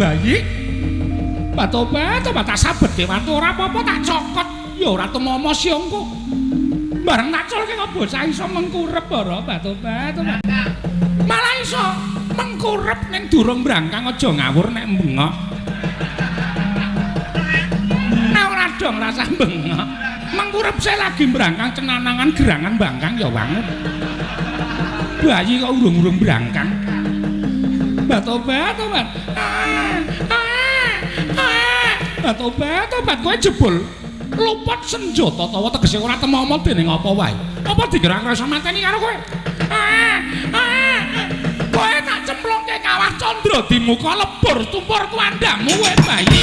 bayi. Batobat tak sabet ge watu ora apa-apa tak cokot. Ya ora temomo siongku. Bareng tak culke kok bocah iso mengkurep ora batobat. Malah iso mengkurep ning durung brangkang aja ngawur nek bengok. Nek ora dong rasa bengok. Mengkurep saya lagi brangkang cenanangan gerangan bangkang ya banget. Bayi kok urung-urung brangkang. Batobat. Batobat kowe jebul luput senjata tawa tegese ora temomo dening apa wae. Apa digerak rasa mateni karo kowe? Kowe tak cemplungke kawah candra di muka lebur tumpur kuandamu kowe bayi.